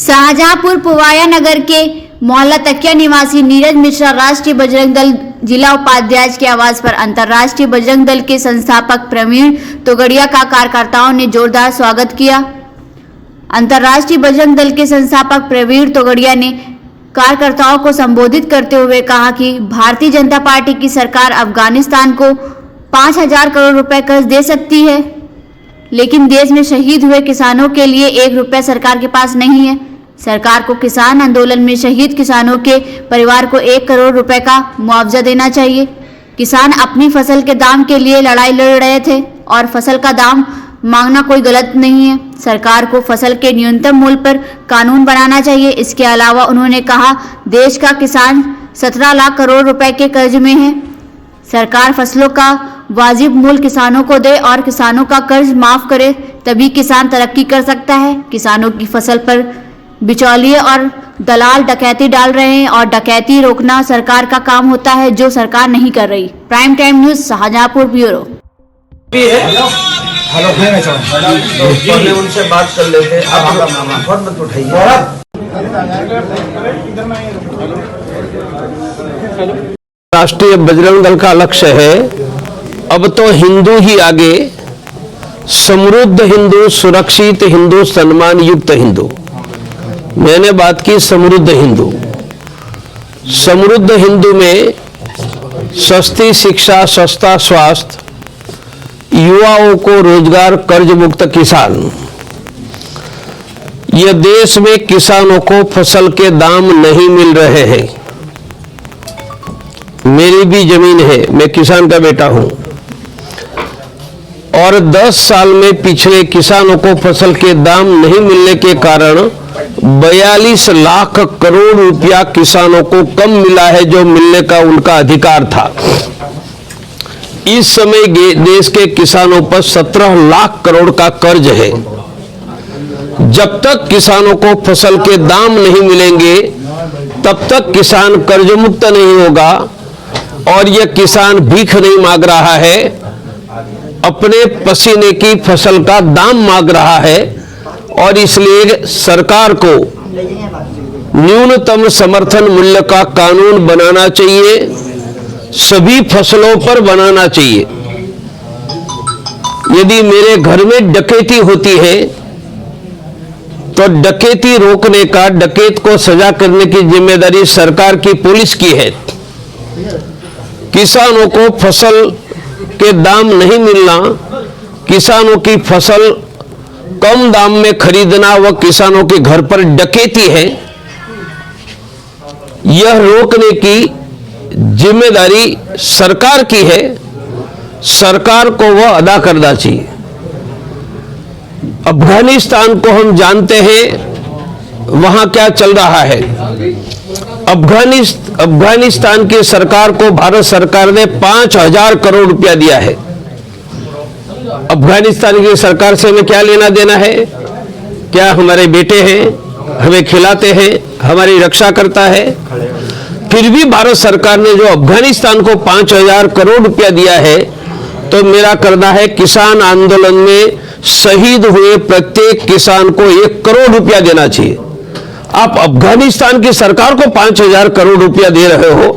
शाहजहांपुर पुवाया नगर के मोहल्ला तकिया निवासी नीरज मिश्रा राष्ट्रीय बजरंग दल जिला उपाध्यक्ष के आवास पर अंतर्राष्ट्रीय बजरंग दल के संस्थापक प्रवीण तोगड़िया का कार्यकर्ताओं ने जोरदार स्वागत किया। अंतर्राष्ट्रीय बजरंग दल के संस्थापक प्रवीण तोगड़िया ने कार्यकर्ताओं को संबोधित करते हुए कहा कि भारतीय जनता पार्टी की सरकार अफगानिस्तान को 5,000 करोड़ रुपए कर्ज दे सकती है, लेकिन देश में शहीद हुए किसानों के लिए 1 रुपया सरकार के पास नहीं है। सरकार को किसान आंदोलन में शहीद किसानों के परिवार को 1 करोड़ रुपए का मुआवजा देना चाहिए। किसान अपनी फसल के दाम के लिए लड़ाई लड़ रहे थे और फसल का दाम मांगना कोई गलत नहीं है। सरकार को फसल के न्यूनतम मूल्य पर कानून बनाना चाहिए। इसके अलावा उन्होंने कहा, देश का किसान 17 लाख करोड़ रुपए के कर्ज में है। सरकार फसलों का वाजिब मूल्य किसानों को दे और किसानों का कर्ज माफ करे, तभी किसान तरक्की कर सकता है। किसानों की फसल पर बिचौलिए और दलाल डकैती डाल रहे हैं और डकैती रोकना सरकार का काम होता है, जो सरकार नहीं कर रही। Prime time news Shahjahanpur bureau. Hello पहले उनसे बात कर लेते हैं। आप फोन मत उठाइए। राष्ट्रीय बजरंग दल का लक्ष्य है अब तो हिंदू ही आगे, समृद्ध हिंदू, सुरक्षित हिंदू, सम्मान युक्त हिंदू। मैंने बात की समृद्ध हिंदू। समृद्ध हिंदू में सस्ती शिक्षा, सस्ता स्वास्थ्य, युवाओं को रोजगार, कर्ज मुक्त किसान। यह देश में किसानों को फसल के दाम नहीं मिल रहे हैं। मेरी भी जमीन है, मैं किसान का बेटा हूं और 10 साल में पिछले किसानों को फसल के दाम नहीं मिलने के कारण 42 लाख करोड़ रुपया किसानों को कम मिला है, जो मिलने का उनका अधिकार था। इस समय देश के किसानों पर 17 लाख करोड़ का कर्ज है। जब तक किसानों को फसल के दाम नहीं मिलेंगे तब तक किसान कर्ज मुक्त नहीं होगा और यह किसान भीख नहीं मांग रहा है, अपने पसीने की फसल का दाम मांग रहा है। और इसलिए सरकार को न्यूनतम समर्थन मूल्य का कानून बनाना चाहिए, सभी फसलों पर बनाना चाहिए। यदि मेरे घर में डकैती होती है तो डकैती रोकने का, डकैत को सजा करने की जिम्मेदारी सरकार की, पुलिस की है। किसानों को फसल के दाम नहीं मिलना, किसानों की फसल कम दाम में खरीदना, वह किसानों के घर पर डकैती है। यह रोकने की जिम्मेदारी सरकार की है। सरकार को वह अदा करना चाहिए। अफगानिस्तान को हम जानते हैं, वहां क्या चल रहा है। अफगानिस्तान की सरकार को भारत सरकार ने 5,000 करोड़ रुपया दिया है। अफगानिस्तान की सरकार से हमें क्या लेना देना है? क्या हमारे बेटे हैं, हमें खिलाते हैं, हमारी रक्षा करता है? फिर भी भारत सरकार ने जो अफगानिस्तान को 5,000 करोड़ रुपया दिया है, तो मेरा कहना है किसान आंदोलन में शहीद हुए प्रत्येक किसान को 1 करोड़ रुपया देना चाहिए। आप अफगानिस्तान की सरकार को 5,000 करोड़ रुपया दे रहे हो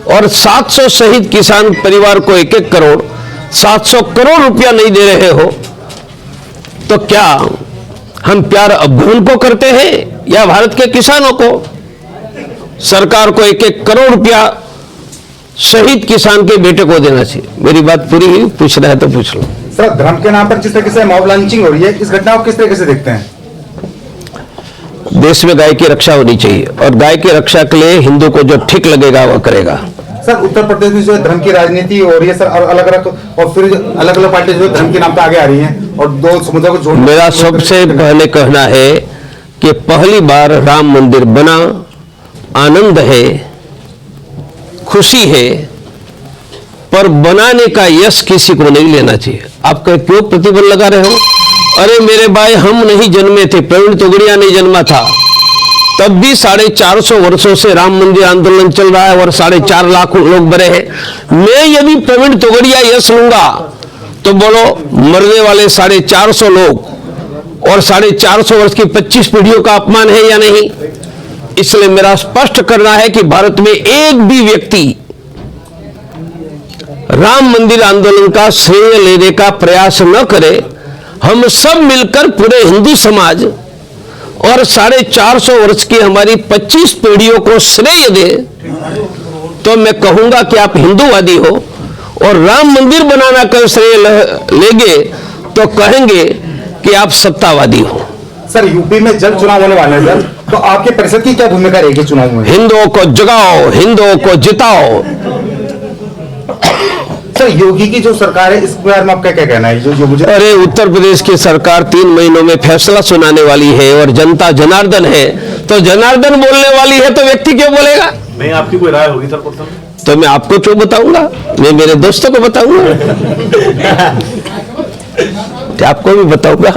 और 700 शहीद किसान परिवार को 1-1 करोड़, 700 करोड़ रुपया नहीं दे रहे हो, तो क्या हम प्यार अफगान को करते हैं या भारत के किसानों को? सरकार को 1-1 करोड़ रुपया शहीद किसान के बेटे को देना चाहिए। मेरी बात पूरी हुई, पूछना है तो पूछ लो। सर, धर्म के नाम पर जिस तरीके से मॉब लॉन्चिंग हो रही है, इस घटना को किस तरीके से देखते हैं? देश में गाय की रक्षा होनी चाहिए और गाय की रक्षा के लिए हिंदू को जो ठीक लगेगा वह करेगा। सर, उत्तर प्रदेश में जो है धर्म की राजनीति हो रही है सर, और अलग अलग, और फिर अलग अलग पार्टी जो धर्म के नाम पर आगे आ रही हैं और दो समुदायों को जोड़ने। मेरा सबसे पहले कहना है कि पहली बार राम मंदिर बना, आनंद है, खुशी है, पर बनाने का यश किसी को नहीं लेना चाहिए। आप क्यों प्रतिबंध लगा रहे हो? अरे मेरे भाई, हम नहीं जन्मे थे, प्रवीण तोगड़िया नहीं जन्मा था, तब भी 450 वर्षों से राम मंदिर आंदोलन चल रहा है और 4.5 लाख लोग मरे हैं। मैं यदि प्रवीण तोगड़िया यश लूंगा तो बोलो, मरने वाले 450 लोग और 450 वर्ष की 25 पीढ़ियों का अपमान है या नहीं। इसलिए मेरा स्पष्ट करना है कि भारत में एक भी व्यक्ति राम मंदिर आंदोलन का श्रेय लेने का प्रयास न करे। हम सब मिलकर पूरे हिंदू समाज और 450 वर्ष की हमारी 25 पीढ़ियों को श्रेय दे, तो मैं कहूंगा कि आप हिंदूवादी हो। और राम मंदिर बनाना का श्रेय लेंगे तो कहेंगे कि आप सत्तावादी हो। सर यूपी में जल्द चुनाव होने वाले हैं सर, तो आपके परिषद की क्या भूमिका रहेगी चुनाव में? हिंदुओं को जगाओ, हिंदुओं को जिताओ। सर योगी की जो सरकार है इसके बारे में आपका क्या कहना है? जो मुझे अरे उत्तर प्रदेश की सरकार 3 महीनों में फैसला सुनाने वाली है और जनता जनार्दन है, तो जनार्दन बोलने वाली है तो व्यक्ति क्यों बोलेगा? नहीं, आपकी कोई राय होगी सर? तो मैं आपको क्यों बताऊंगा? मैं मेरे दोस्तों को बताऊंगा, आपको भी बताऊंगा।